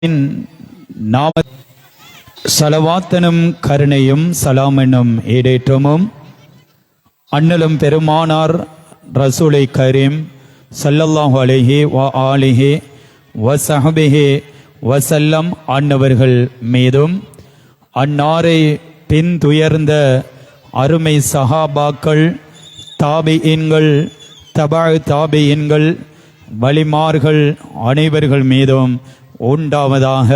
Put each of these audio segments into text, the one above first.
நாம சலவாத்தனும் கருணையும் சலாமெனும் ஏடேற்றமும் அண்ணலும் பெருமானார் ரசூலை கரீம் ஸல்லல்லாஹு அலைஹி வ ஆலிஹி வ ஸஹ்பிஹி வஸல்லம் அன்னவர்கள் மீதும் அன்னாரை பின்துயர்ந்த அருமை சஹாபாக்கள், தாபிஈன்கள், தபா தாபிஈன்கள், வலிமார்கள் அனைவர்கள் மீதும் உண்டாவதாக.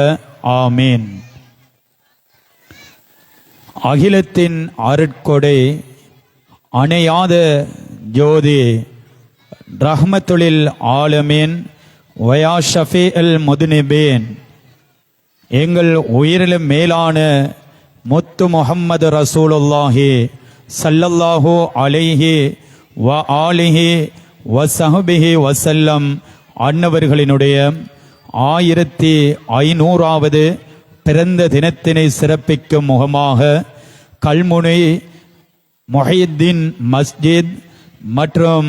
ஆமீன். அகிலத்தின் அருட்கொடை, அணையாத ஜோதி, ரஹ்மத்துலில் ஆலமீன், வயா ஷஃபீ அல் முதுனிபீன், எங்கள் உயிரிலும் மேலான முத்து முஹம்மது ரசூலுல்லாஹி ஸல்லல்லாஹு அலைஹி வ ஆலிஹி வ ஸஹ்பிஹி வஸல்லம் அன்னவர்களினுடைய 1500வது பிறந்த தினத்தினை சிறப்பிக்கும் முகமாக கல்முனை முஹையீன் மஸ்ஜித் மற்றும்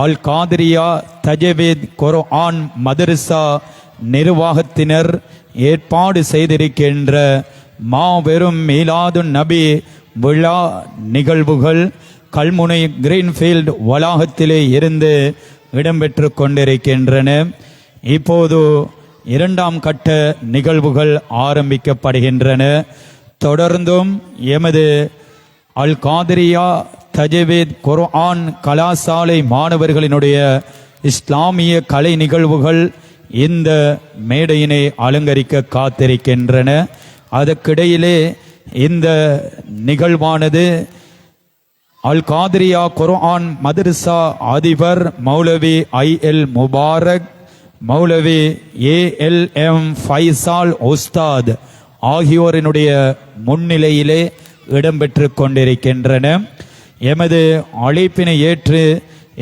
அல் காதிரியா தஜ்வீத் குர்ஆன் மதரசா நிர்வாகத்தினர் ஏற்பாடு செய்திருக்கின்ற மாபெரும் மீலாதுன் நபி விழா நிகழ்வுகள் கல்முனை கிரீன்ஃபீல்ட் வளாகத்திலே இருந்து இடம்பெற்று கொண்டிருக்கின்றன. இப்போது இரண்டாம் கட்ட நிகழ்வுகள் ஆரம்பிக்கப்படுகின்றன. தொடர்ந்தும் எமது அல் காதிரியா தஜ்வீத் குர்ஆன் கலாசாலை மாணவர்களினுடைய இஸ்லாமிய கலை நிகழ்வுகள் இந்த மேடையினை அலங்கரிக்க காத்திருக்கின்றன. அதற்கிடையிலே இந்த நிகழ்வானது அல் காதிரியா குர்ஆன் மதரசா அதிபர் மௌலவி IL முபாரக், மௌலவி ALM ஃபைசால் உஸ்தாத் ஆகியோரினுடைய முன்னிலையிலே இடம்பெற்று கொண்டிருக்கின்றன. எமது அழைப்பினை ஏற்று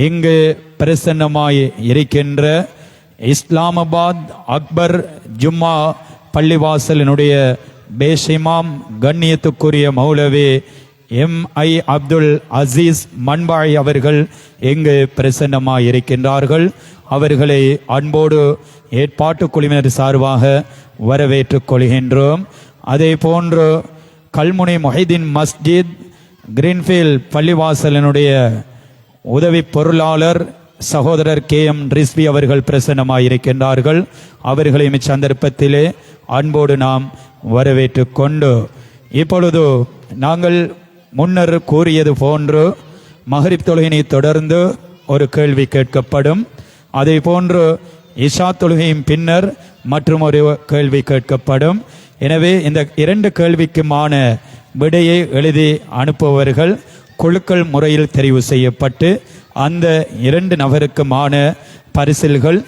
இங்கு பிரசன்னமாய் இருக்கின்ற இஸ்லாமாபாத் அக்பர் ஜும்மா பள்ளிவாசலினுடைய பேஷிமாம் கண்ணியத்துக்குரிய மௌலவி MI அப்துல் அசீஸ் மன்பாய் அவர்கள் இங்கு பிரசன்னமாய் இருக்கின்றார்கள். அவர்களை அன்போடு ஏற்பாட்டு குழுவினர் சார்பாக வரவேற்றுக் கொள்கின்றோம். அதே போன்று கல்முனை முஹைதீன் மஸ்ஜித் கிரீன்ஃபீல்ட் பள்ளிவாசலினுடைய உதவி பொருளாளர் சகோதரர் KM ரிஸ்வி அவர்கள் பிரசன்னமாயிருக்கின்றார்கள். அவர்களையும் இச்சந்தர்ப்பத்திலே அன்போடு நாம் வரவேற்றுக் கொண்டு இப்பொழுது நாங்கள் முன்னர் கூறியது போன்று மகரிப் தொழுகையை தொடர்ந்து ஒரு கேள்வி கேட்கப்படும். அதே போன்று இஷா தொழுகையின் பின்னர் மற்றும் ஒரு கேள்வி கேட்கப்படும். எனவே இந்த இரண்டு கேள்விக்குமான விடையை எழுதி அனுப்புபவர்கள் குழுக்கள் முறையில் தெரிவு செய்யப்பட்டு அந்த இரண்டு நபருக்குமான பரிசில்கள்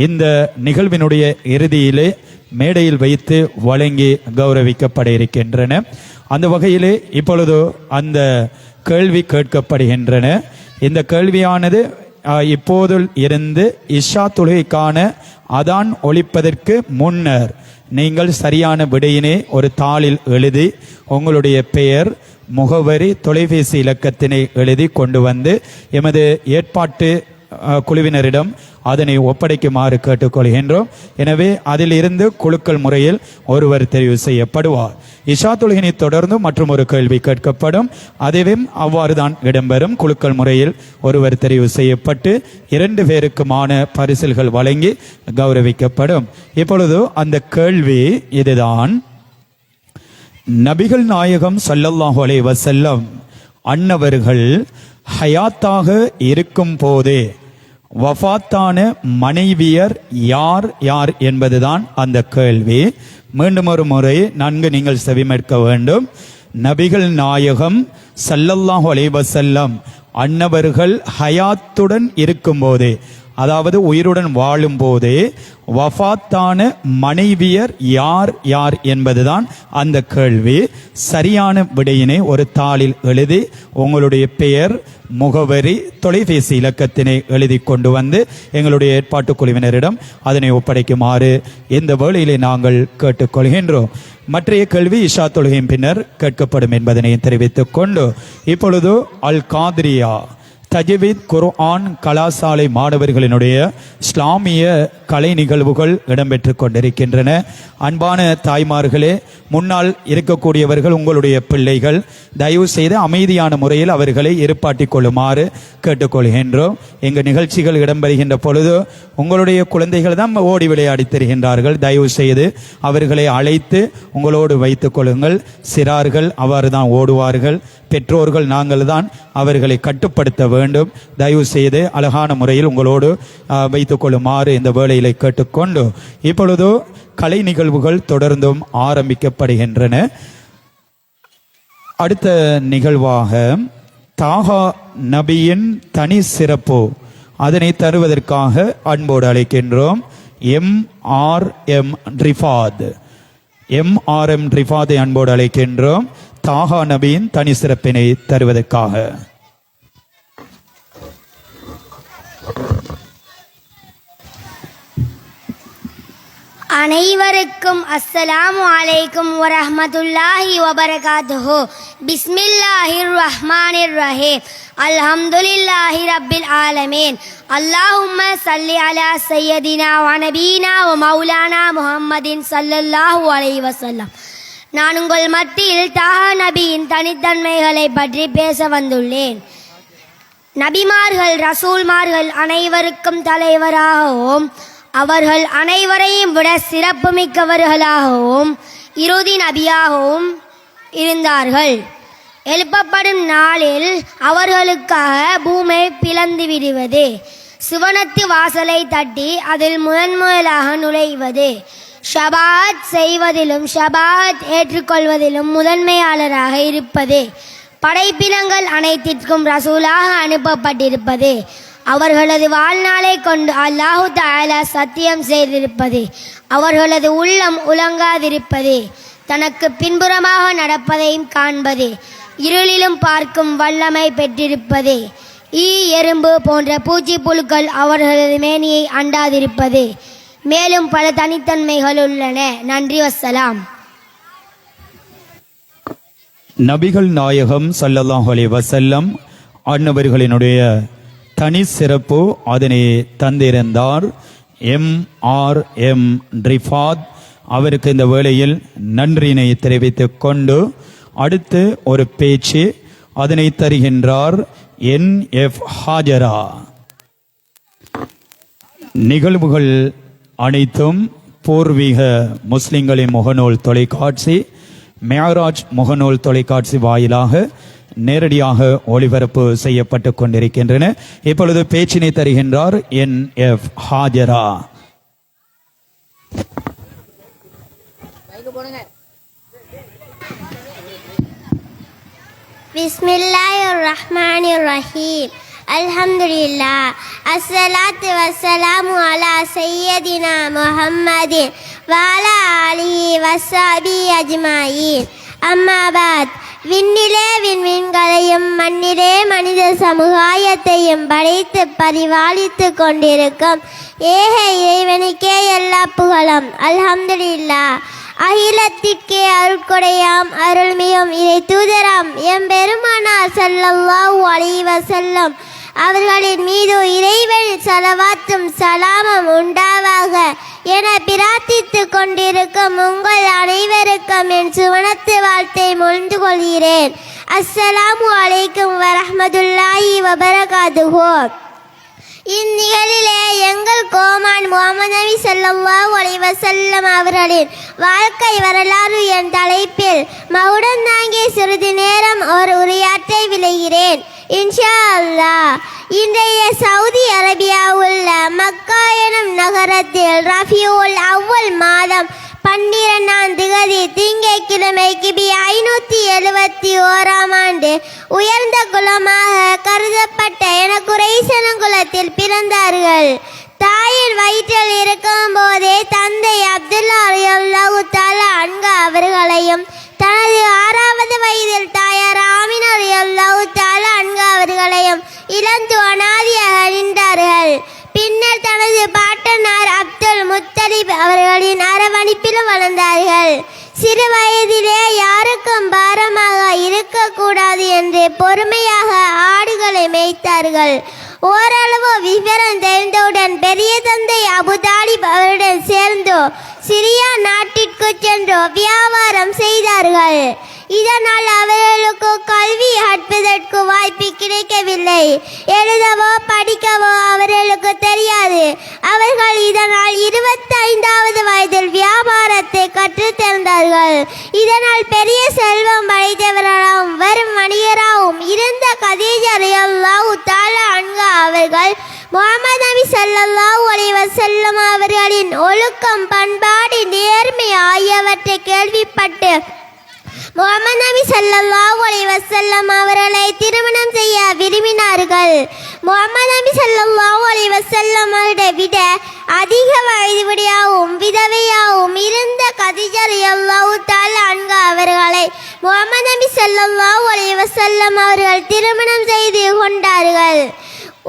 இந்த நிகழ்வினுடைய இறுதியிலே மேடையில் வைத்து வழங்கி கௌரவிக்கப்பட இருக்கின்றன. அந்த வகையிலே இப்பொழுது அந்த கேள்வி கேட்கப்படுகின்றன. இந்த கேள்வியானது இப்போது இருந்து இஷா தொழுகைக்கான அதான் ஒலிப்பதற்கு முன்னர் நீங்கள் சரியான விடையினை ஒரு தாளில் எழுதி உங்களுடைய பெயர், முகவரி, தொலைபேசி இலக்கத்தினை எழுதி கொண்டு வந்து எமது ஏற்பாட்டு குழுவினரிடம் அதனை ஒப்படைக்குமாறு கேட்டுக்கொள்கின்றோம். எனவே அதில் இருந்து குழுக்கள் முறையில் ஒருவர் தெரிவு செய்யப்படுவார். இஷா தொழுகையை தொடர்ந்து மற்றும் ஒரு கேள்வி கேட்கப்படும். அதுவே அவ்வாறு தான் இடம்பெறும். குழுக்கள் முறையில் ஒருவர் தெரிவு செய்யப்பட்டு 2 பேருக்குமான பரிசில்கள் வழங்கி கௌரவிக்கப்படும். இப்பொழுது அந்த கேள்வி இதுதான். நபிகள் நாயகம் ஸல்லல்லாஹு அலைஹி வஸல்லம் அன்னவர்கள் ஹயாத்தாக இருக்கும் போதே வஃபாத்தான மனைவியர் யார் யார் என்பதுதான் அந்த கேள்வி. மீண்டும் ஒரு முறை நன்கு நீங்கள் செவிமேற்க வேண்டும். நபிகள் நாயகம் ஸல்லல்லாஹு அலைஹி வஸல்லம் அன்னவர்கள் ஹயாத்துடன் இருக்கும் போதே, அதாவது உயிருடன் வாழும் போதே வஃபாத்தான மனைவியர் யார் யார் என்பதுதான் அந்த கேள்வி. சரியான விடையினை ஒரு தாளில் எழுதி உங்களுடைய பெயர், முகவரி, தொலைபேசி இலக்கத்தினை எழுதி கொண்டு வந்து எங்களுடைய ஏற்பாட்டு குழுவினரிடம் அதனை ஒப்படைக்குமாறு இந்த வேளையிலே நாங்கள் கேட்டுக்கொள்கின்றோம். மற்றைய கேள்வி இஷா தொழுகையின் பின்னர் கேட்கப்படும் என்பதனை தெரிவித்துக் கொண்டு இப்பொழுது அல் காதிரியா தஜ்வீத் குர்ஆன் கலாசாலை மாணவர்களினுடைய இஸ்லாமிய கலை நிகழ்வுகள் இடம்பெற்று கொண்டிருக்கின்றன. அன்பான தாய்மார்களே, முன்னால் இருக்கக்கூடியவர்கள் உங்களுடைய பிள்ளைகள், தயவு செய்து அமைதியான முறையில் அவர்களை இருப்பாட்டிக் கொள்ளுமாறு கேட்டுக்கொள்கின்றோம். எங்கள் நிகழ்ச்சிகள் இடம்பெறுகின்ற பொழுது உங்களுடைய குழந்தைகள் தான் ஓடி விளையாடி தருகின்றார்கள். தயவு செய்து அவர்களை அழைத்து உங்களோடு வைத்துக் கொள்ளுங்கள். சிறார்கள் அவ்வாறு தான் ஓடுவார்கள். பெற்றோர்கள் நாங்கள் தான் அவர்களை கட்டுப்படுத்த வேண்டும். தயவு செய்து அழகான முறையில் உங்களோடு வைத்துக் கொள்ளுமாறு இந்த வேளையிலே கேட்டுக்கொண்டு இப்பொழுது கலை நிகழ்வுகள் தொடர்ந்தும் ஆரம்பிக்கப்படுகின்றன. அடுத்த நிகழ்வாக தாஹா நபியின் தனி சிறப்பு, அதனை தருவதற்காக அன்போடு அழைக்கின்றோம் MRM ரிஃபாதை அன்போடு அழைக்கின்றோம். தாஹா நபியின் தனி சிறப்பினை தருவதற்காக. அனைவருக்கும் அஸ்ஸலாமு அலைக்கும் வரஹ்மத்துல்லாஹி வபரகாத்துஹு. பிஸ்மில்லாஹிர் ரஹ்மானிர் ரஹீம். அல்ஹம்துலில்லாஹி ரப்பில் ஆலமீன். அல்லாஹும்ம ஸல்லி அலா சய்யதினா வ நபீனா வ மௌலானா முஹம்மதின் ஸல்லல்லாஹு அலைஹி வஸல்லம். நான் உங்கள் மத்தியில் தாஹா நபியின் தனித்தன்மைகளை பற்றி பேச வந்துள்ளேன். நபிமார்கள் ரசூல்மார்கள் அனைவருக்கும் தலைவராகவும் அவர்கள் அனைவரையும் விட சிறப்பு மிக்கவர்களாகவும் இறுதி நபியாகவும் இருந்தார்கள். எழுப்பப்படும் நாளில் அவர்களுக்காக பூமி பிளந்து விடுவது, சுவனத்து வாசலை தட்டி அதில் முதலாக நுழைவது, ஷபாத் செய்வதிலும் ஷபாத் ஏற்றுக்கொள்வதிலும் முதன்மையாளராக இருப்பது, படைப்பினங்கள் அனைத்திற்கும் ரசூலாக அனுப்பப்பட்டிருப்பது, அவர்களது வாழ்நாளை கொண்டு அல்லாஹு தஆலா சத்தியம் செய்திருப்பது, அவர்களது உள்ளம் உலங்காதிருப்பது, தனக்கு பின்புறமாக நடப்பதையும் காண்பது, இருளிலும் பார்க்கும் வல்லமை பெற்றிருப்பது, ஈ எறும்பு போன்ற பூச்சி புழுக்கள் அவர்களது மேனியை அண்டாதிருப்பது, மேலும் பல தனித்தன்மைகள் உள்ளன. நன்றி, வஸ்ஸலாம். நபிகள் நாயகம் ஸல்லல்லாஹு அலைஹி வஸல்லம் அன்னவர்களினுடைய தனி சிறப்பு அதனை தந்திருந்தார் MRM ரிஃபாத். அவருக்கு இந்த வேளையில் நன்றியினை தெரிவித்துக் கொண்டு அடுத்து ஒரு பேச்சு அதனை தருகின்றார் NF ஹாஜரா. நிகழ்வுகள் அனைத்தும் பூர்வீக முஸ்லிம்களின் முகநூல் தொலைக்காட்சி, மேராஜ் முகநூல் தொலைக்காட்சி வாயிலாக நேரடியாக ஒளிபரப்பு செய்யப்பட்டு கொண்டிருக்கின்றன. இப்பொழுது பேச்சினை தருகின்றார் NF ஹாஜரா. பிஸ்மில்லாஹிர் ரஹ்மானிர் ரஹீம். அல்ஹம்துலில்லாஹ். அஸ்ஸலாத்து வஸ்ஸலாமு அலா சய்யதினா முஹம்மதின் வ அலா ஆலிஹி வஸ்ஸஹ்பிஹி அஜ்மாயின். அம்மா பாத். விண்ணிலே விண்மீன்களையும் மண்ணிலே மனித சமுதாயத்தையும் படைத்து பரிபாலித்து கொண்டிருக்கும் ஏக இறைவனுக்கே எல்லா புகழும். அல்ஹம்துலில்லாஹ். அகிலத்திற்கே அருட்கொடையாம் அருள்மிகும் இறை தூதராம் எம்பெருமானார் ஸல்லல்லாஹு அலைஹி வஸல்லம் அவர்களின் மீது இறைவன் ஸலவாத்தும் சலாமும் உண்டாவாக என பிரார்த்தித்து கொண்டிருக்கும் உங்கள் அனைவருக்கும் என் சுவனத்து வாழ்த்தை மொழிந்து கொள்கிறேன். அஸ்ஸலாமு அலைக்கும் வரஹ்மத்துல்லாஹி வபரகாத்துஹு. இந்நிகழ்விலே எங்கள் கோமான் முஹம்மது நபி ஸல்லல்லாஹு அலைஹி வஸல்லம் அவர்களின் வாழ்க்கை வரலாறு என் தலைப்பில் மகுடம் தாங்கி சிறிது நேரம் ஒரு உரையாற்றை விளைகிறேன் இன்ஷா அல்லாஹ். இன்றைய சவுதி அரேபியா உள்ள மக்கா எனும் நகரத்தில் ரபியுல் அவ்வல் மாதம் 12ஆம் திகதி திங்கட்கிழமை கிபி 571ஆம் ஆண்டு உயர்ந்த குலமாக கருதப்பட்ட என குறைசனகுலத்தில் பிறந்தார்கள். தாயின் வயிற்றில் இருக்கும் போதே தந்தை அப்துல்லா ரலியல்லாஹு தஆலா அன்ஹு அவர்களையும் தனது 6வது வயதில் தாயார் ஆமினா ரலியல்லாஹு தஆலா அன்ஹு அவர்களையும் இழந்து அனாதையாக நின்றார்கள். பின்னர் தனது பாட்டனார் அப்துல் முத்தலிப் அவர்களின் அரவணைப்பில் வளர்ந்தார்கள். சிறு வயதிலே யாருக்கும் பாரமாக இருக்கக்கூடாது என்று பொறுமையாக ஆடுகளை மேய்த்தார்கள். ஓரளவு விவரம் தெரிந்தவுடன் பெரிய தந்தை அபு தாலிப் அவருடன் சேர்ந்து சிரியா நாட்டிற்கு சென்று வியாபாரம் செய்தார்கள். இதனால் அவர்களுக்கு கல்வி கற்பதற்கு வாய்ப்பு கிடைக்கவில்லை. எழுதவோ படிக்கவோ அவர்களுக்கு தெரியாது. அவர்கள் இதனால் 25வது வயதில் வியாபாரத்தை கற்றுத் தேர்ந்தார்கள். இதனால் பெரிய செல்வம் படைத்தவராகவும் வெறும் வணிகராகவும் இருந்த கதீஜா ரலியல்லாஹு தஆலா அன்ஹா அவர்கள் முஹம்மது நபி ஸல்லல்லாஹு அலைஹி வஸல்லம் அவர்களின் ஒழுக்கம், பண்பாடு, நேர்மை ஆகியவற்றை கேள்விப்பட்டு முஹம்மது நபி ஸல்லல்லாஹு அலைஹி வஸல்லம் அவர்களை திருமணம் செய்ய விரும்பினார்கள். முஹம்மது நபி ஸல்லல்லாஹு அலைஹி வஸல்லம் அவரை விட அதிக வயதுடையாகவும் விதவையாகவும் இருந்த கதீஜா ரலியல்லாஹு தஆலா அன்ஹா அவர்களை முஹம்மது நபி ஸல்லல்லாஹு அலைஹி வஸல்லம் அவர்கள் திருமணம் செய்து கொண்டார்கள்.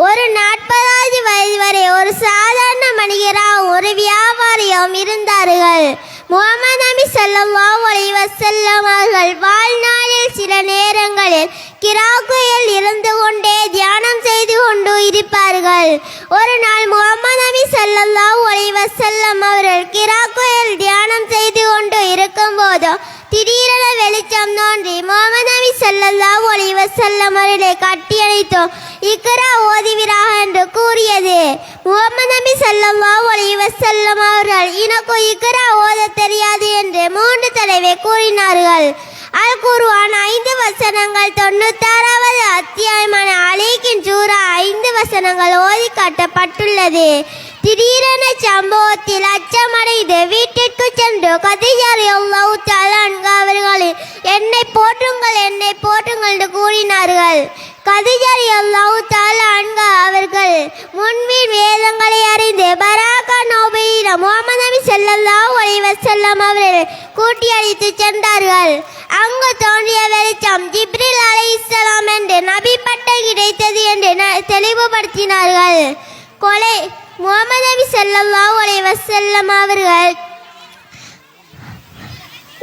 ஒரு 40வது வயது வரை ஒரு சாதாரண மனிதராகவும் ஒரு வியாபாரியாகவும் இருந்தார்கள். முஹம்மது நபி ஸல்லல்லாஹு அலைஹி வஸல்லம் அவர்கள் வாழ்நாளில் சில நேரங்களில் கிராக்குயில் இருந்து கொண்டே தியானம் செய்து கொண்டு இருப்பார்கள். ஒரு நாள் முஹம்மது நபி ஸல்லல்லாஹு அலைஹி வஸல்லம் அவர்கள் கிராக்குயில் தியானம் செய்து கொண்டு இருக்கும்போது திடீரென வெளிச்சம் தோன்றி முஹம்மது நபி ஸல்லல்லாஹு அலைஹி வஸல்லம் அவர்களை கட்டியணைத்து இக்ரா ஓதுவீராக என்று கூறியது. முஹம்மது நபி ஸல்லல்லாஹு அலைஹி வஸல்லம் அவர்கள் எனக்கு இக்ரா ஓத தெரியாது என்று 3 தடவை கூறினார்கள். அல் குர்ஆன் 5 வசனங்கள் 96வது அத்தியாயமான அலைக்கின் சூரா 5 வசனங்கள் ஓதி காட்டப்பட்டுள்ளது. திடீரென சம்பவத்தில் அச்சமடைந்து வீட்டிற்கு சென்று கதீஜா ரலியல்லாஹு தஆலா அன்ஹா அவர்கள் என்னை போற்றுங்கள் என்று கூறினார்கள். கதீஜா ரலியல்லாஹு தஆலா அன்ஹா அவர்கள் முன்பின் வேதங்களை அறிந்து பராக்கா நோபையிடம் முஹம்மது நபி ஸல்லல்லாஹு அலைஹி வஸல்லம் அவர்கள் கூட்டி அழைத்து சென்றார்கள். அங்கு தோன்றிய வெளிச்சம் ஜிப்ரீல் அலைஹிஸ்ஸலாம் என்று நபி பட்டம் கிடைத்தது என்று தெளிவுபடுத்தினார்கள். கொலை முஹம்மது நபி ஸல்லல்லாஹு அலைஹி வஸல்லம் அவர்கள்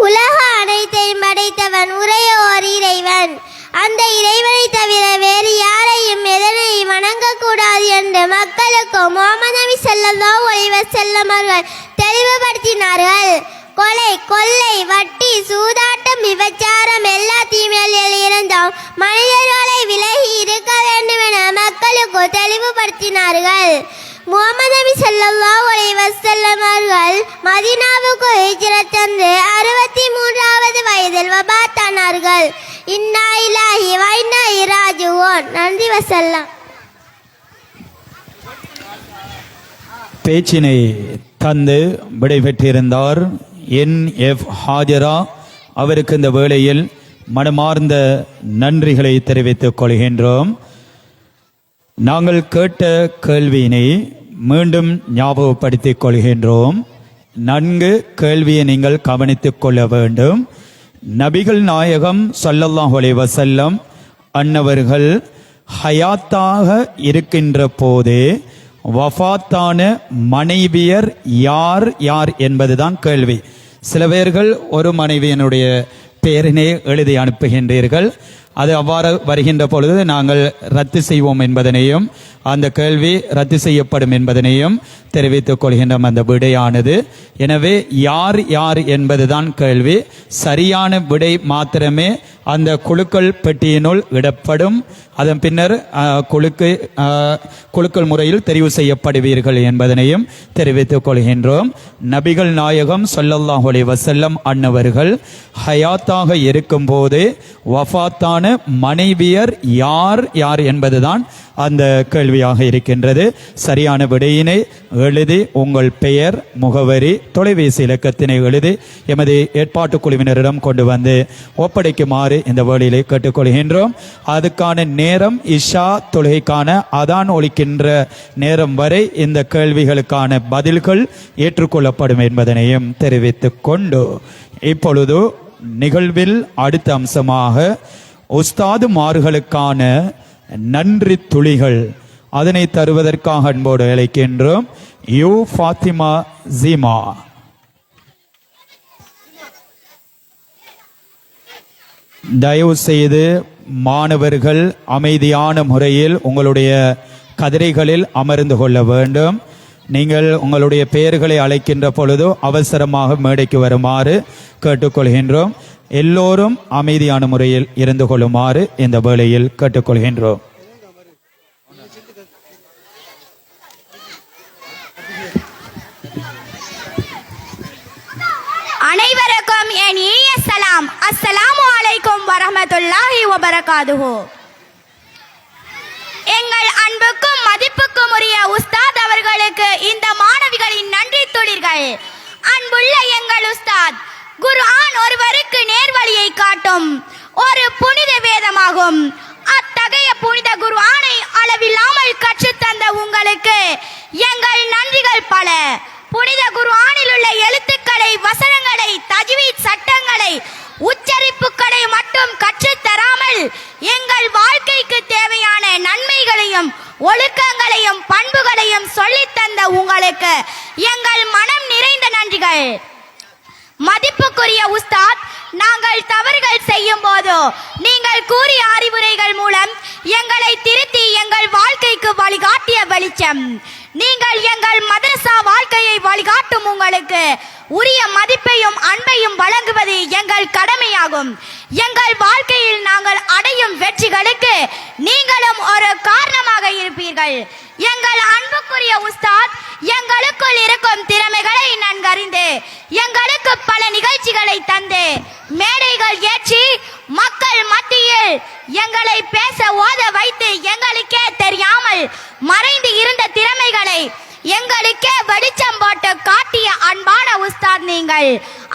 உலக அனைத்தையும் படைத்தவன் ஒரே ஓர் இறைவன். அந்த இறைவனை தவிர வேறு யாரையும் எதனையும் வணங்கக்கூடாது என்று மக்களுக்கு முஹம்மது நபி ஸல்லல்லாஹு அலைஹி வஸல்லம் அவர்கள் தெளிவுபடுத்தினார்கள். கொலை, கொள்ளை, வட்டி, சூதாட்டம், விபச்சாரம் எல்லா தீமைகளில் இருந்தும் மனிதர்களை விலகி இருக்க வேண்டும் என மக்களுக்கு தெளிவுபடுத்தினார்கள். முஹம்மது நபி ஸல்லல்லாஹு அலைஹி வஸல்லம் அவர்கள் மதீனாவுக்கு ஹிஜ்ரத் தந்து 63வது வயதில் வபாத்தானார்கள். இன்னா இலாஹி வ இன்னா இலைஹி ராஜிஊன். நன்றி வஸல்லம். பேச்சினை தந்து விடைபெற்றிருந்தார் NF ஹாஜரா. அவருக்கு இந்த வேளையில் மனமார்ந்த நன்றிகளை தெரிவித்துக் கொள்கின்றோம். நாங்கள் கேட்ட கேள்வியினை மீண்டும் ஞாபகப்படுத்திக் கொள்கின்றோம். நன்கு கேள்வியை நீங்கள் கவனித்துக் கொள்ள வேண்டும். நபிகள் நாயகம் ஸல்லல்லாஹு அலைஹி வஸல்லம் அன்னவர்கள் ஹயாத்தாக இருக்கின்ற போதே வஃபாத்தான மனைவியர் யார் யார் என்பதுதான் கேள்வி. சில பேர்கள் ஒரு மனைவியனுடைய பெயரினை எழுதி அனுப்புகின்றீர்கள். அது அவ்வாறு வருகின்ற பொழுது நாங்கள் ரத்து செய்வோம் என்பதனையும் அந்த கேள்வி ரத்து செய்யப்படும் என்பதனையும் தெரிவித்துக் கொள்கின்றோம். அந்த விடையானது எனவே யார் யார் என்பதுதான் கேள்வி. சரியான விடை மாத்திரமே அந்த குலுக்கல் பெட்டியினுள் இடப்படும். அதன் பின்னர் குலுக்கல் முறையில் தெரிவு செய்யப்படுவீர்கள் என்பதனையும் தெரிவித்துக் கொள்கின்றோம். நபிகள் நாயகம் ஸல்லல்லாஹு அலைஹி வஸல்லம் அன்னவர்கள் ஹயாத்தாக இருக்கும் போது வஃபாத்தான மனைவியர் யார் யார் என்பதுதான் அந்த கேள்வியாக இருக்கின்றது. சரியான விடையினை எழுதி உங்கள் பெயர், முகவரி, தொலைபேசி இலக்கத்தினை எழுதி எமது ஏற்பாட்டு குழுவினரிடம் கொண்டு வந்து ஒப்படைக்குமாறு இந்த வேளையிலே கேட்டுக்கொள்கின்றோம். அதுக்கான நேரம் இஷா தொழுகைக்கான அதான் ஒலிக்கின்ற நேரம் வரை இந்த கேள்விகளுக்கான பதில்கள் ஏற்றுக்கொள்ளப்படும் என்பதனையும் தெரிவித்துக் கொண்டு இப்பொழுது நிகழ்வில் அடுத்த அம்சமாக உஸ்தாதுமார்களுக்கான நன்றி துளிகள் அதனை தருவதற்காக அன்போடு அழைக்கின்றோம். யூ ஃபாத்திமா ஜீமா. தயவு செய்து மாணவர்கள் அமைதியான முறையில் உங்களுடைய கதிரைகளில் அமர்ந்து கொள்ள வேண்டும். நீங்கள் உங்களுடைய பெயர்களை அழைக்கின்ற பொழுது அவசரமாக மேடைக்கு வருமாறு கேட்டுக்கொள்கின்றோம். எல்லோரும் அமைதியான முறையில் இருந்து கொள்ளுமாறு இந்த வேளையில் கேட்டுக்கொள்கின்றோம். அனைவருக்கும் என் இனிய சலாம். அஸ்ஸலாமு அலைக்கும் வரஹ்மத்துல்லாஹி வபரகாதுஹு. எங்கள் அன்புக்கும் மதிப்புக்கும் உரிய உஸ்தாத் அவர்களுக்கு இந்த மாணவிகளின் நன்றி துளிர்கள். அன்புள்ள எங்கள் உஸ்தாத், குர்ஆன் ஒருவருக்கு நேர்வழியை காட்டும் ஒரு புனித வேதமாகும். அத்தகைய புனித குர்ஆனை அளவில்லாமல் கற்றுத்தந்த உங்களுக்கு எங்கள் நன்றிகள் பல. புனித குர்ஆனில் உள்ள எழுத்துக்களை, வசனங்களை, தஜ்வீத் சட்டங்களை, உச்சரிப்புகளை மட்டும் கற்றுத்தராமல் எங்கள் வாழ்க்கைக்கு தேவையான நன்மைகளையும் ஒழுக்கங்களையும் பண்புகளையும் சொல்லித்தந்த உங்களுக்கு எங்கள் மனம் நிறைந்த நன்றிகள். மதிப்புக்குரிய உஸ்தாத், நாங்கள் தவறுகள் செய்யும் போது நீங்கள் கூறிய அறிவுரைகள் மூலம் எங்களை திருத்தி எங்கள் வாழ்க்கைக்கு வழிகாட்டிய வெளிச்சம். நீங்கள் எங்கள் மதரசா வாழ்க்கையை வழிகாட்டும் உங்களுக்கு உரிய மதிப்பையும் அன்பையும் வழங்குவது எங்கள் கடமையாகும். எங்கள் வாழ்க்கையில் நாங்கள் அடையும் வெற்றிகளுக்கு நீங்களும் ஒரு காரணமாக இருப்பீர்கள். எங்கள் அன்புக்குரிய உஸ்தாத், எங்களுக்குள் இருக்கும் திறமைகளை நன்கறிந்து எங்களுக்கு பல நிகழ்ச்சிகளை தந்து மேடைகள் ஏற்றி மக்கள் மத்தியில் எங்களை பேச ஓத வைத்து எங்களுக்கே தெரியாமல் மறைந்து இருந்த திறமைகளை எங்களுக்கே வெளிச்சம் போட்டு காட்டிய அன்பான உஸ்தாத் நீங்கள்.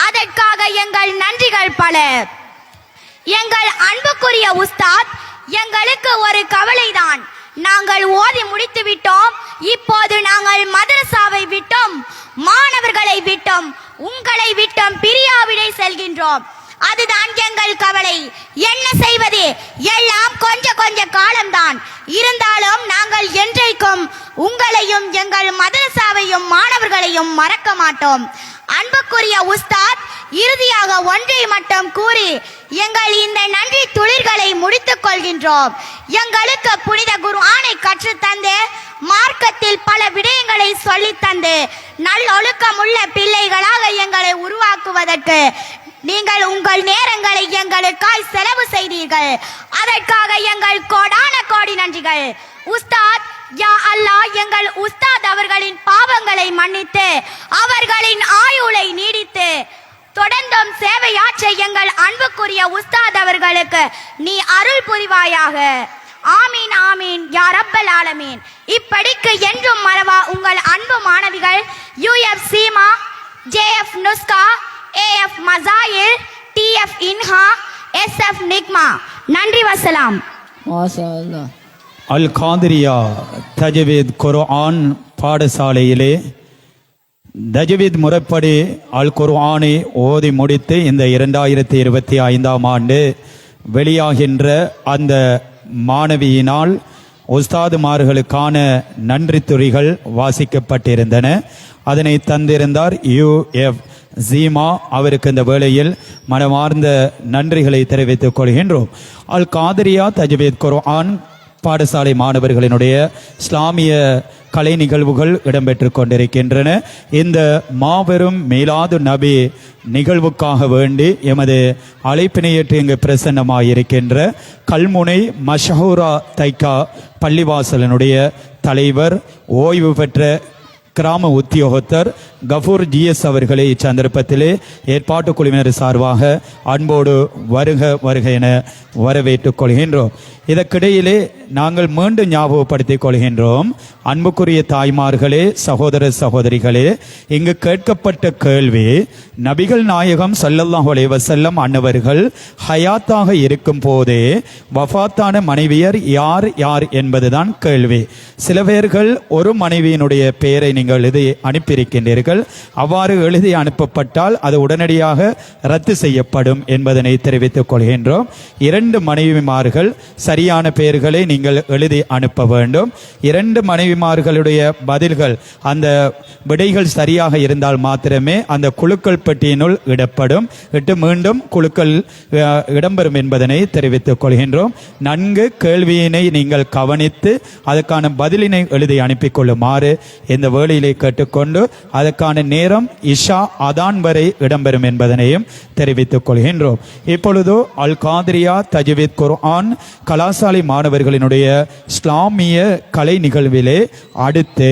அதற்காக எங்கள் நன்றிகள் பல. எங்கள் அன்புக்குரிய உஸ்தாத், எங்களுக்கு ஒரு கவலைதான். நாங்கள் ஓதி முடித்து விட்டோம். இப்போது நாங்கள் மதரசாவை விட்டோம், மாணவர்களை விட்டோம், உங்களை விட்டோம் பிரியாவிடை செல்கின்றோம். அதுதான் எங்கள் கவலை. என்ன செய்வது? எல்லாம் கொஞ்ச காலம்தான். இருந்தாலும் நாங்கள் என்றைக்கும் உங்களையும் எங்கள் மதரசாவையும் மாணவர்களையும் மறக்க மாட்டோம். அன்புக்குரிய உஸ்தாத், இறுதியாக ஒன்றை மட்டும் கூறி எங்கள் இந்த நன்றி துளிர்களை முடித்துக் கொள்கின்றோம். எங்களுக்கு புனித குர்ஆனை கற்றுத்தந்து மார்க்கத்தில் பல விடயங்களை சொல்லித்தந்து நல்லொழுக்கமுள்ள பிள்ளைகளாக எங்களை உருவாக்குவதற்கு நீங்கள் உங்கள் நேரங்களை எங்களுக்காய் செலவு செய்தீர்கள். அதற்காக எங்கள் கோடான கோடி நன்றிகள். உஸ்தாத், யா அல்லாஹ், எங்கள் உஸ்தாத் அவர்களின் பாவங்களை மன்னித்து அவர்களின் ஆயுளை நீடித்து தொடர்ந்தும் சேவையாற்ற எங்கள் அன்புக்குரிய உஸ்தாத் அவர்களுக்கு நீ அருள் புரிவாயாக. ஆமீன் ஆமீன் யா ரப்பல் ஆலமீன். இப்படிக்கு என்றும் மறவா உங்கள் அன்பு மாணவிகள் UF Seema, JF Nuska, AF Masail, TF Inha, SF Nigma. நன்றி, வசலாம். அல் காதிரியா தஜ்வீத் குர்ஆன் பாடசாலையிலே தஜ்வீத் முறைப்படி அல் குர்ஆனை ஓதி முடித்து இந்த 2025ஆம் ஆண்டு வெளியாகின்ற அந்த மாணவியினால் உஸ்தாதுமார்களுக்கான நன்றி துளிகள் வாசிக்கப்பட்டிருந்தன. அதனை தந்திருந்தார் யூஎஃப் ஜீமா. அவருக்கு இந்த வேளையில் மனமார்ந்த நன்றிகளை தெரிவித்துக் கொள்கின்றோம். அல் காதிரியா தஜ்வீத் குர்ஆன் பாடசாலை மாணவர்களினுடைய இஸ்லாமிய கலை நிகழ்வுகள் இடம்பெற்று கொண்டிருக்கின்றன. இந்த மாபெரும் மீலாது நபி நிகழ்வுக்காக வேண்டி எமது அழைப்பினை ஏற்று இங்கு பிரசன்னமாயிருக்கின்ற கல்முனை மஷஹூரா தைக்கா பள்ளிவாசலினுடைய தலைவர், ஓய்வு பெற்ற கிராம உத்தியோகத்தர் கஃபூர் ஜிஎஸ் அவர்களை இச்சந்தர்ப்பத்திலே ஏற்பாட்டு குழுவினர் சார்பாக அன்போடு வருக என வரவேற்றுக் கொள்கின்றோம். இதற்கிடையிலே நாங்கள் மீண்டும் ஞாபகப்படுத்திக் கொள்கின்றோம், அன்புக்குரிய தாய்மார்களே, சகோதர சகோதரிகளே, இங்கு கேட்கப்பட்ட கேள்வி நபிகள் நாயகம் ஸல்லல்லாஹு அலைஹி வஸல்லம் அன்னவர்கள் ஹயாத்தாக இருக்கும் போதே வஃபாத்தான மனைவியர் யார் யார் என்பதுதான் கேள்வி. சில பேர்கள் ஒரு மனைவியினுடைய பெயரை நீங்கள் இது அனுப்பியிருக்கின்றீர்கள். இருக்கிறார்கள். அவ்வாறு எழுதி அனுப்பப்பட்டால் அது உடனடியாக ரத்து செய்யப்படும் என்பதனை தெரிவித்துக் கொள்கின்றோம். 2 மனைவிமார்கள் சரியான பெயர்களை நீங்கள் எழுதி அனுப்ப வேண்டும். 2 மனைவிமார்களுடைய பதில்கள் அந்த விடைகள் சரியாக இருந்தால் மாத்திரமே அந்த குலுக்கல் பெட்டியினுள் இடப்படும். இட்டு மீண்டும் குலுக்கல் இடம்பெறும் என்பதனை தெரிவித்துக் கொள்கின்றோம். நன்கு கேள்வியினை நீங்கள் கவனித்து அதற்கான பதிலினை எழுதி அனுப்பி கொள்ளுமாறு இந்த வேளையிலே கேட்டுக்கொண்டு அதற்கான நேரம் இஷா அதான் வரை இடம்பெறும் என்பதனையும் தெரிவித்துக் கொள்கின்றோம். இப்பொழுது அல் காதிரியா தஜ்வீத் குர்ஆன் கலாசாலை மாணவர்களினுடைய இஸ்லாமிய கலை நிகழ்விலே அடுத்து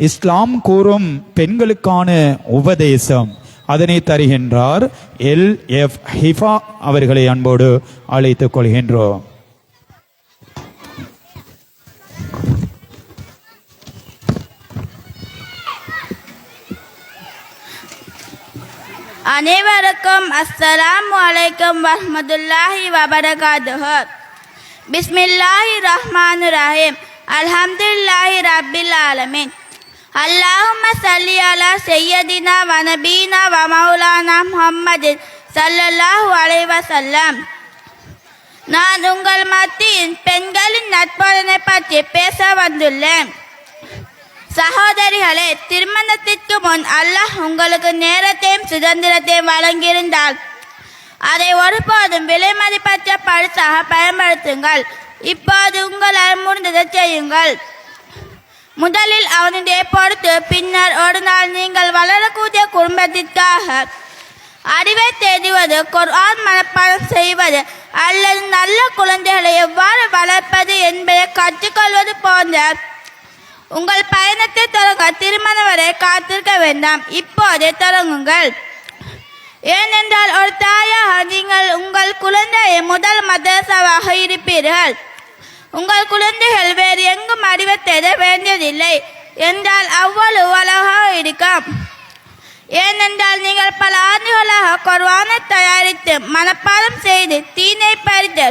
இஸ்லாம் கூறும் பெண்களுக்கான உபதேசம் அதனை தருகின்றார் LF ஹிஃபா அவர்களை அன்போடு அழைத்துக் கொள்கின்றோம். அனைவருக்கும் அஸ்ஸலாமு அலைக்கும் வரஹ்மத்துல்லாஹி வபரகாத்துஹு. பிஸ்மில்லாஹிர் ரஹ்மானிர் ரஹீம். அல்ஹம்துலில்லாஹி ரப்பில் ஆலமீன். அல்லாஹும்ம ஸல்லி அலா சய்யதினா வ நபீனா வ மௌலானா முஹம்மதின் ஸல்லல்லாஹு அலைஹி வஸல்லம். நான் உங்கள் மத்தியில் பெண்களின் நட்புறனை பற்றி பேச வந்துள்ளேன். சகோதரிகளே, திருமணத்திற்கு முன் அல்லாஹ் உங்களுக்கு நேரத்தையும் சுதந்திரத்தையும் வழங்கியிருந்தால் அதை ஒருபோதும் விலை மதிப்பற்ற பரிசாக பயன்படுத்துங்கள். இப்போது உங்களால் முடிந்ததை செய்யுங்கள். முதலில் அவனுடைய பொறுத்து, பின்னர் ஒரு நாள் நீங்கள் வளரக்கூடிய குடும்பத்திற்காக அறிவை தேடுவது, குர்ஆன் மனப்பாடம் செய்வது அல்லது நல்ல குழந்தைகளை எவ்வாறு வளர்ப்பது என்பதை கற்றுக்கொள்வது போன்ற உங்கள் பயணத்தை தொடங்க திருமணம் வரை காத்திருக்க வேண்டாம். இப்போதே தொடங்குங்கள். ஏனென்றால் ஒரு தாயாக நீங்கள் உங்கள் குழந்தையை முதல் மதரசாவாக இருப்பீர்கள். உங்கள் குழந்தைகள் வேறு எங்கும் அறிவை தேட வேண்டியதில்லை என்றால் அவ்வளவு அழகாக இருக்கும். ஏனென்றால் நீங்கள் பல ஆண்டுகளாக குர்ஆனை தயாரித்து மனப்பாடம் செய்து தீனை பறித்து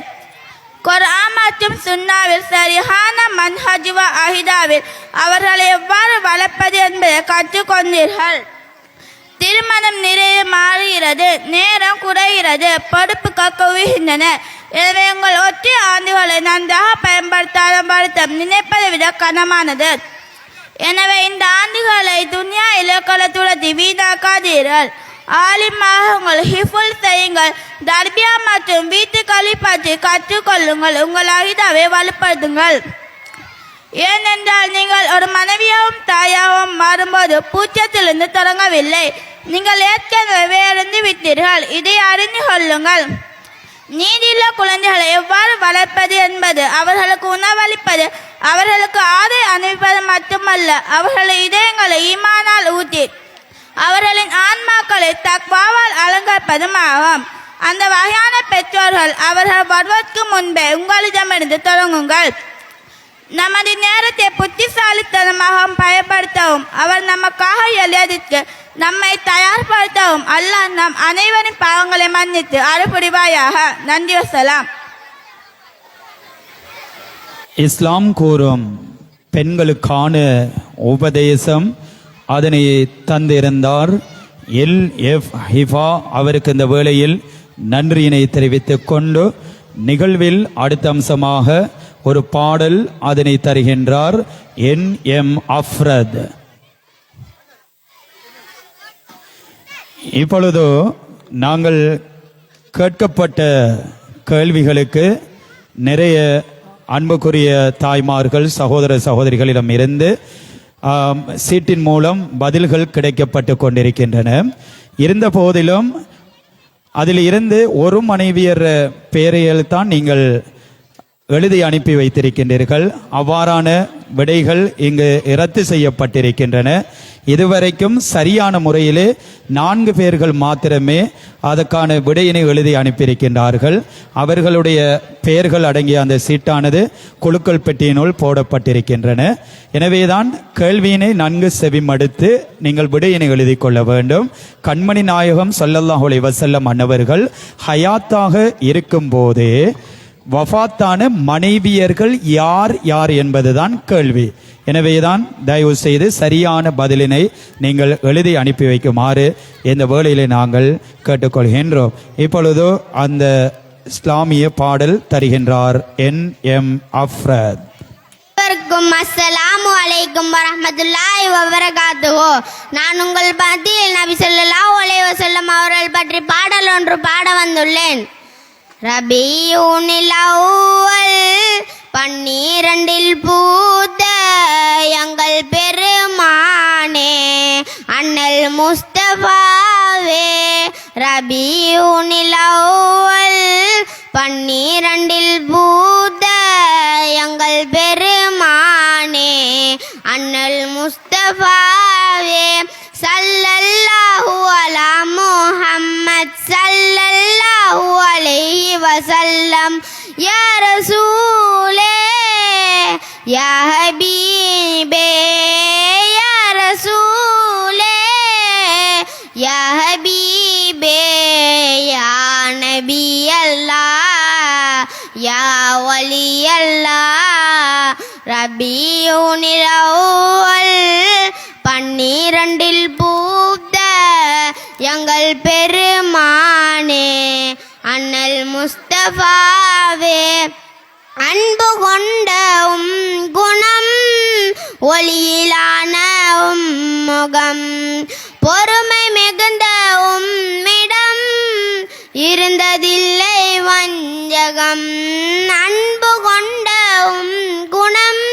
குர்ஆன் மற்றும் சுன்னாவில் சரியான மன்ஹஜ் வ அஹீதாவில் அவர்களை எவ்வாறு வளர்ப்பது என்பதை கற்றுக்கொண்டீர்கள். திருமணம் நிறைய மாறுகிறது, நேரம் குறைகிறது, பொறுப்புகள் குவிகின்றன. எனவே உங்கள் ஒற்றை ஆண்டுகளை நன்றாக பயன்படுத்த நினைப்பதை விட கனமானது. எனவே இந்த ஆண்டுகளை துன்யா இலக்கணத்துடன் வீணாக்காதீர்கள். ஆலிமாக உங்கள் ஹிஃபுல் செய்யுங்கள். தர்பியா மற்றும் வீட்டு கல்வி பற்றி கற்றுக்கொள்ளுங்கள். உங்கள் அகிதாவை வலுப்படுத்துங்கள். ஏனென்றால் நீங்கள் ஒரு மனைவியாகவும் தாயாகவும் மாறும்போது பூச்சத்திலிருந்து தொடங்கவில்லை. நீங்கள் ஏற்கனவே அறிந்து விட்டீர்கள். இதை அறிந்து கொள்ளுங்கள். நீதியுள்ள குழந்தைகளை எவ்வாறு வளர்ப்பது என்பது அவர்களுக்கு உணவளிப்பது, அவர்களுக்கு ஆடை அணிவிப்பது மட்டுமல்ல, அவர்களின் இதயங்களை ஈமானால் ஊட்டி அவர்களின் ஆன்மாக்களை தக்வாவால் அலங்கரிப்பதும் ஆகும். அந்த வகையான பெற்றோர்கள் அவர்கள் வருவதற்கு முன்பே உங்களிடமிருந்து தொடங்குங்கள். நமது நேரத்தை புத்திசாலித்தனமாக பயன்படுத்தவும் அவர் நமக்காக எழுதிற்கு நம்மை தயார்படுத்தவும் அல்லாஹ் நம் அனைவரின் பாவங்களை மன்னித்து அருள்புரிவாயாக. நன்றி, வசலாம். இஸ்லாம் கூறும் பெண்களுக்கான உபதேசம் அதனை தந்திருந்தார் LF ஹிஃபா அவருக்கு இந்த வேளையில் நன்றியினை தெரிவித்துக் கொண்டு நிகழ்வில் அடுத்த அம்சமாக ஒரு பாடல் அதனை தருகின்றார் NM அஃப்ரத். இப்பொழுது நாங்கள் கேட்கப்பட்ட கேள்விகளுக்கு நிறைய அன்புக்குரிய தாய்மார்கள் சகோதர சகோதரிகளிடம் இருந்து சீட்டின் மூலம் பதில்கள் கிடைக்கப்பட்டு கொண்டிருக்கின்றன. இருந்த போதிலும் அதில் இருந்து ஒரு மனைவியர் பெயரையில் தான் நீங்கள் எழுதி அனுப்பி வைத்திருக்கின்றீர்கள். அவ்வாறான விடைகள் இங்கு ரத்து செய்யப்பட்டிருக்கின்றன. இதுவரைக்கும் சரியான முறையிலே 4 பேர்கள் மாத்திரமே அதற்கான விடையினை எழுதி அனுப்பியிருக்கின்றார்கள். அவர்களுடைய பெயர்கள் அடங்கிய அந்த சீட்டானது குலுக்கல் பெட்டியினுள் போடப்பட்டிருக்கின்றன. எனவேதான் கேள்வியினை நன்கு செவிமடுத்து நீங்கள் விடையினை எழுதி கொள்ள வேண்டும். கண்மணி நாயகம் ஸல்லல்லாஹு அலைஹி வஸல்லம் அன்னவர்கள் ஹயாத்தாக இருக்கும் போதே வஃபாத்தான மனைவியர்கள் யார் யார் என்பதுதான் கேள்வி. எனவேதான் தயவு செய்து சரியான பதிலினை நீங்கள் எழுதி அனுப்பி வைக்குமாறு இந்த வேளையிலே நாங்கள் கேட்டுக்கொள்கின்றோம். இப்பொழுது அந்த இஸ்லாமிய பாடல் தருகின்றார் என் அஃப்ரத். அஸ்ஸலாமு அலைக்கும் வரஹ்மத்துல்லாஹி வபரகாத்துஹு. நான் உங்கள் மத்தியில் நபி ஸல்லல்லாஹு அலைஹி வஸல்லம் அவர்கள் பற்றி பாடல் ஒன்று பாட வந்துள்ளேன். ரபியூனில் அவ்வல் 12 பூத்த எங்கள் பெருமானே அண்ணல் முஸ்தபாவே. ரபியூனில் அவ்வல் 12 பூத்த எங்கள் பெருமானே அண்ணல் முஸ்தபாவே. சல்லல்லாஹு அலா முஹம்மத் சல்லல்லாஹு அலைஹி வஸல்லம். யா ரசூலே யா ஹபீபே யா ரசூலே யா ஹபீபே யா நபி அல்லாஹ் யா வலி அல்லாஹ். ரபியூனில் அவ்வல் 12 பூத்த எங்கள் பெருமானே அண்ணல் முஸ்தபாவே. அன்பு கொண்ட குணம் ஒளியிலான முகம் பொறுமை மிகுந்த உம்மிடம் இருந்ததில்லை வஞ்சகம். அன்பு கொண்ட குணம்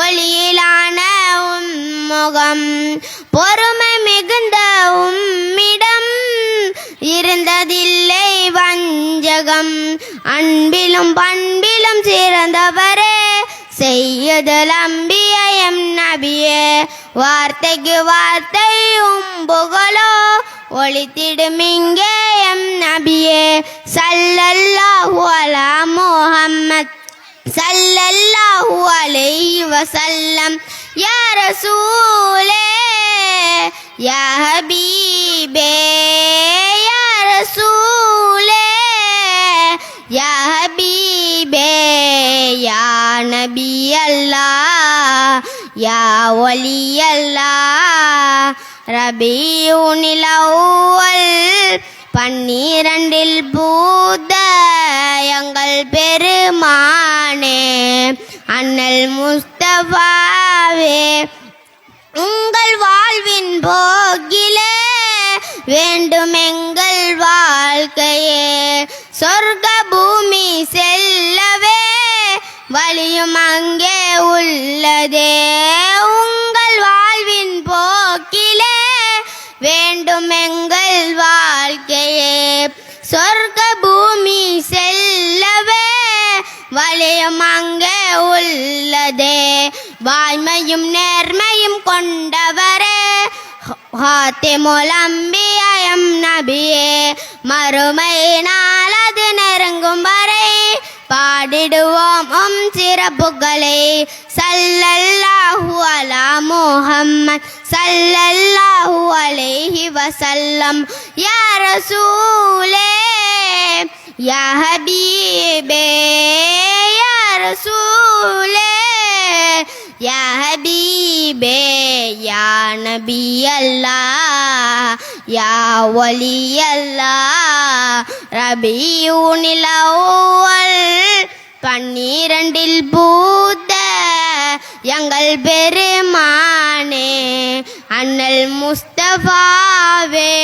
ஒளியிலான முகம் பொறுமை மிகுந்த உம்மிடம் இருந்ததில்லை வஞ்சகம். அன்பிலும் பண்பிலும் சிறந்தவரே செய்யுதல் அம்பியம் நபியே. வார்த்தைக்கு வார்த்தை புகழோ ஒளித்திடும் இங்கே எம் நபியே. சல்லல்லாஹு அலா முஹம்மத் சல்லல்லாஹு அலைஹி வஸல்லம். யா ரசூலே யா ஹபீபே யா ரசூலே யா ஹபீபே யா நபி அல்லாஹ் யா வலி அல்லாஹ். ரபியூனில் அவ்வல் 12 பூத்த எங்கள் பெருமானே அண்ணல் முஸ்தபாவே. உங்கள் வாழ்வின் போக்கிலே வேண்டும் எங்கள் வாழ்க்கையே. சொர்க்க பூமி செல்லவே வழியும் அங்கே உள்ளதே. உங்கள் வாழ்வின் போக்கிலே வேண்டும் எங்கள் வாழ்க்கையே. சொர்க்க பூமி செல்லவே வழியும் அங்கே உள்ளதே. வாய்மையும் நேர்மையும் கொண்டவரே ஹாத்திமுல் அம்பியம் நபியே. மறுமை நாளது நெருங்கும் வரை பாடிடுவோம் சிறப்புகளை. சல்லல்லாஹு அலா முஹம்மத் சல்லல்லாஹு அலைஹி வஸல்லம். யா ரசூலே யா ஹபீபே யா ரசூலே யா ஹபீபே யா நபி அல்லாஹ் யா வலி அல்லாஹ். ரபியூனில் அவ்வல் 12 பூத்த எங்கள் பெருமானே அண்ணல் முஸ்தபாவே.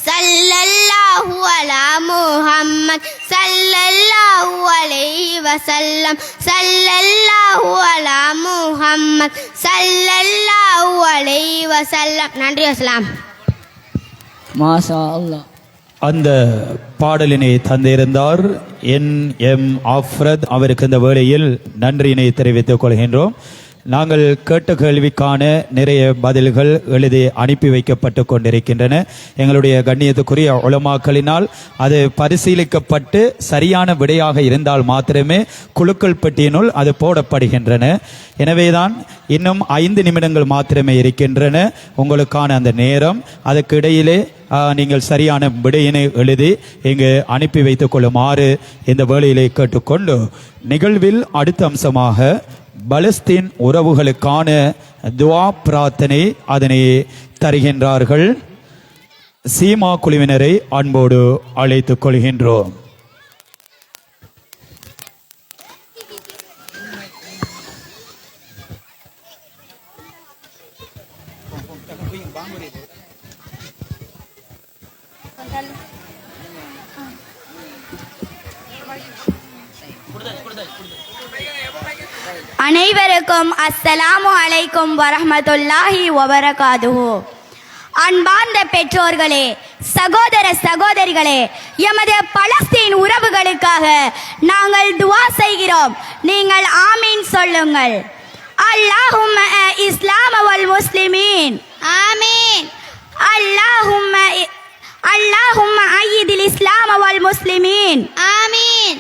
சல்லல்லாஹு அலா முஹம்மத் சல்லல்லாஹு அலைஹி வஸல்லம். சல்லல்லாஹு அலா முஹம்மத் சல்லல்லாஹு அலைஹி வஸல்லம். நன்றி அஸ்ஸலாம். மாஷா அல்லாஹ். அந்த பாடலினை தந்திருந்தார் எம் அஃப்ரத். அவருக்கு இந்த வேளையில் நன்றியினை தெரிவித்துக் கொள்கின்றோம். நாங்கள் கேட்ட கேள்விக்கான நிறைய பதில்கள் எழுதி அனுப்பி வைக்கப்பட்டு கொண்டிருக்கின்றன. எங்களுடைய கண்ணியத்துக்குரிய உலமாக்களினால் அது பரிசீலிக்கப்பட்டு சரியான விடையாக இருந்தால் மாத்திரமே குலுக்கல் பெட்டியினுள் அது போடப்படுகின்றன. எனவேதான் இன்னும் 5 நிமிடங்கள் மாத்திரமே இருக்கின்றன உங்களுக்கான அந்த நேரம். அதுக்கு இடையிலே நீங்கள் சரியான விடையினை எழுதி இங்கு அனுப்பி வைத்துக் கொள்ளுமாறு இந்த வேளையிலே கேட்டுக்கொண்டு நிகழ்வில் அடுத்த அம்சமாக பலஸ்தீன் உறவுகளுக்கான துஆ பிரார்த்தனை அதனை தருகின்றார்கள். சீமா குழுவினரை அன்போடு அழைத்துக் கொள்கின்றோம். அனைவருக்கும் அஸ்ஸலாமு அலைக்கும் வரஹ்மத்துல்லாஹி வபரகாதுஹு. அன்பார்ந்த பெற்றோர்களே, சகோதர சகோதரிகளே, எமது பலஸ்தீன் உறவுகளுக்காக நாங்கள் துஆ செய்கிறோம். நீங்கள் ஆமீன் சொல்லுங்கள். அல்லாஹும்ம இஸ்லாம் வல் முஸ்லிமீன் ஆமீன். அல்லாஹும்ம அய்யிதில் இஸ்லாம் வல் முஸ்லிமீன் ஆமீன்.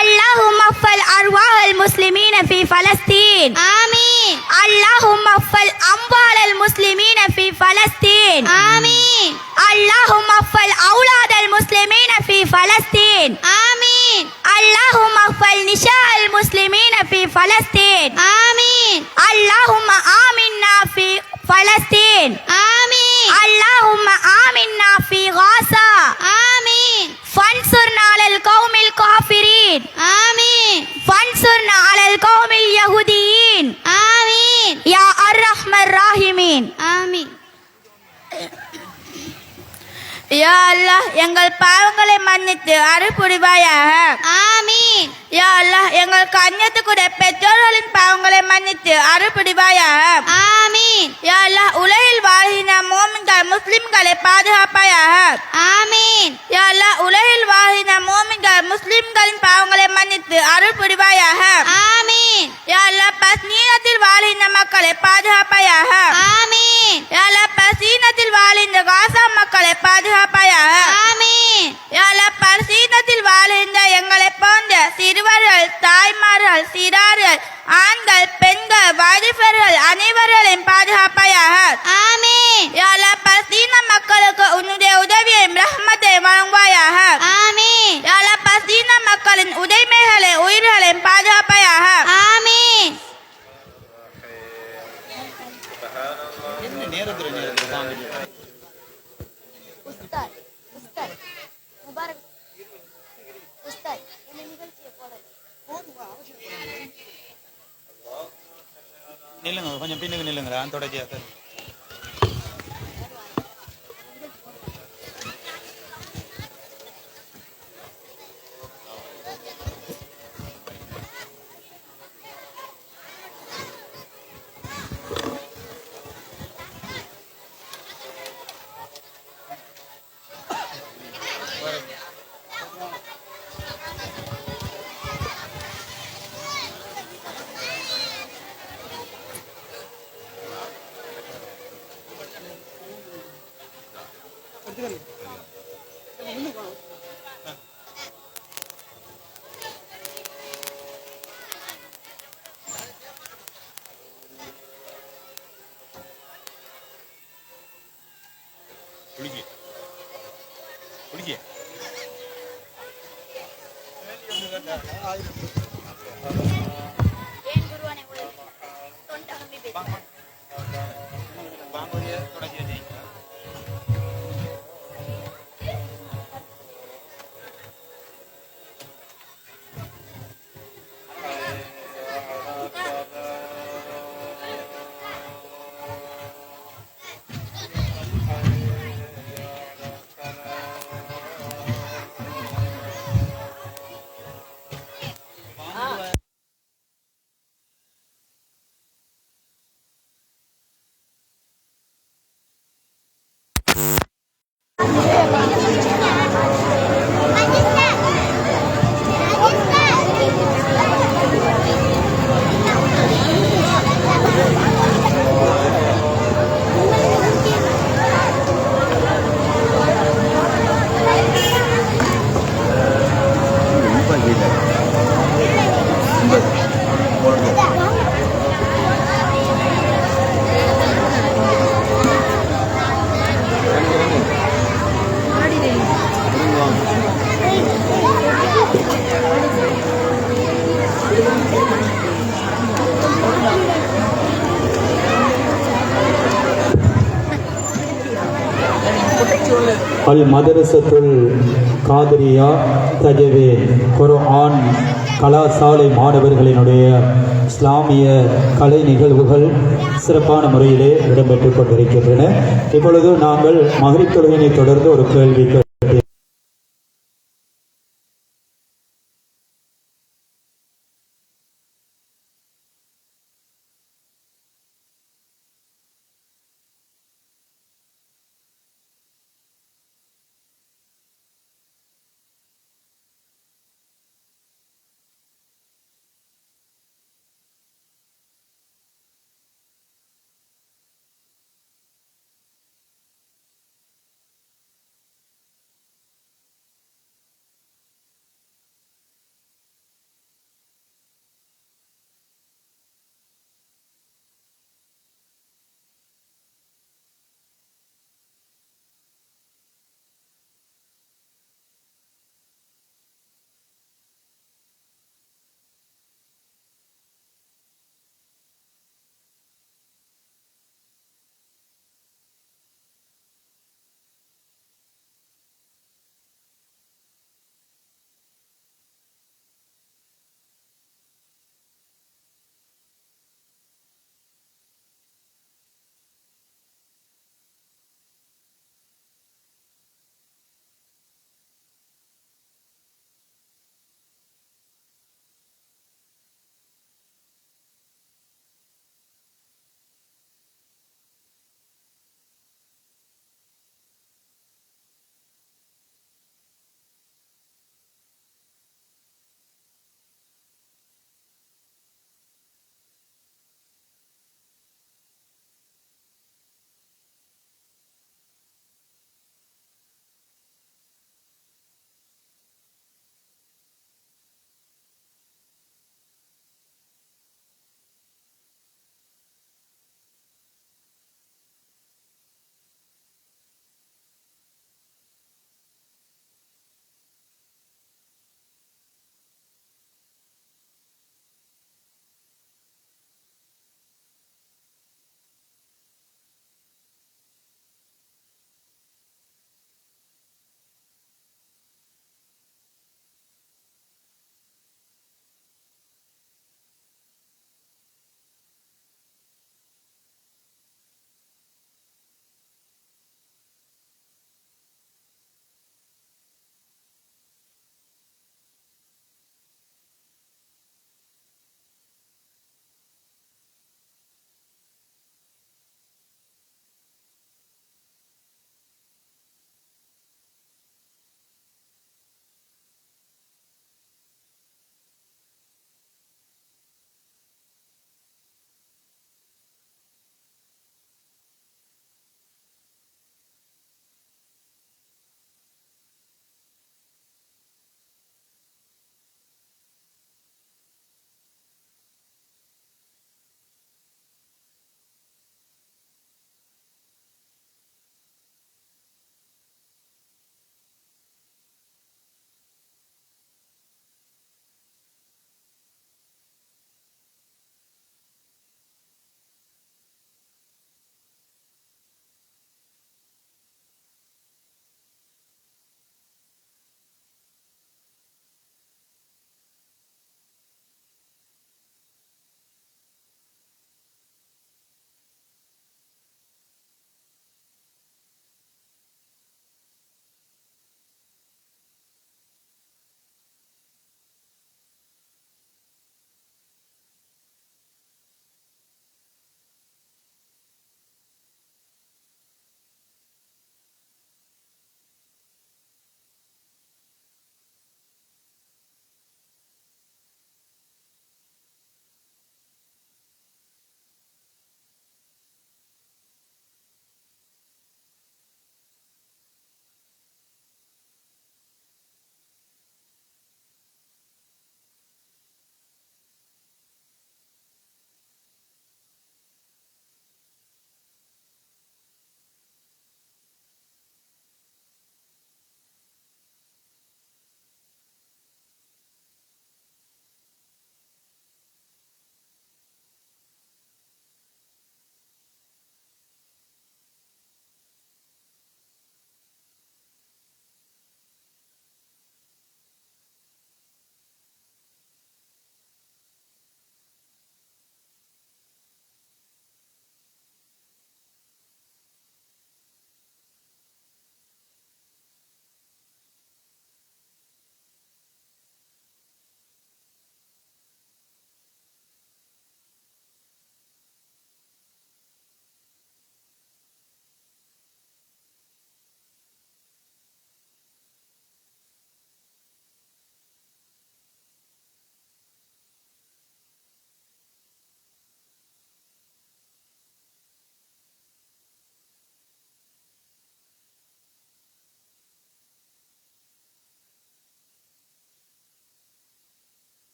اللهم اغفر أرواح المسلمين في فلسطين آمين. اللهم اغفر أموال المسلمين في فلسطين آمين. اللهم اغفر أولاد المسلمين في فلسطين آمين. اللهم اغفر نساء المسلمين في فلسطين آمين. اللهم آمنا في فلسطين آمين. اللهم آمنا في غزة آمين. فانصرنا على القوم الكافرين آمين. فانصرنا على القوم اليهوديين آمين. يا الرحمن الراحمين. آمين. யா அல்லாஹ், எங்கள் பாவங்களை மன்னித்து அருள் புரிவாயாக. ஆமீன். யா அல்லாஹ், எங்கள் கண்ணியத்துக்குரிய பெற்றோர்களின் பாவங்களை மன்னித்து அருள் புரிவாயாக. ஆமீன். யா அல்லாஹ், உலகில் வாழ்கின்ற மோமின்கள் முஸ்லிம்களை பாதுகாப்பாயாக. ஆமீன். யா அல்லாஹ், உலகில் வாழ்கின்ற மோமின்கள் முஸ்லிம்களின் பாவங்களை மன்னித்து அருள் புரிவாயாக. ஆமீன். யா அல்லாஹ், பஸ்னீனத்தில் வாழ்கின்ற மக்களை பாதுகாப்பாயாக. ஆமீன். யா அல்லாஹ், பஸ்னீனத்தில் வாழ்கின்ற காசா மக்களை பாதுகாப்பாயாக. ஆமீன். யா அல்லாஹ், பஸ்னீனத்தில் வாழ்கின்ற எங்களை போன்ற சிறுவர்கள், தாய்மார்கள், சிறார்கள், ஆண்கள், பெண்கள், வாலிபர்கள் அனைவர்களையும் பாதுகாப்பாயாக. ஆமீன். யா அல்லாஹ், பஸ்தீன மக்களுக்கு உன்னுடைய உதவியை ரஹ்மத்தை வழங்குவாயாக. ஆமீன். யா அல்லாஹ், பஸ்தீன மக்களின் உடைமைகளை உயிர்களையும் பாதுகாப்பாயாக. ஆமீன். நில்லுங்க, கொஞ்சம் பின்னுக்கு நில்லுங்க. தொடர்ச்சியா அல் மதரசத்துல் காதிரியா தஜவீத் குர்ஆன் கலாசாலை மாணவர்களினுடைய இஸ்லாமிய கலை நிகழ்வுகள் சிறப்பான முறையிலே இடம்பெற்றுக் கொண்டிருக்கின்றன. இப்பொழுது நாங்கள் மக்ரிப் தொழுகையை தொடர்ந்து ஒரு கேள்வி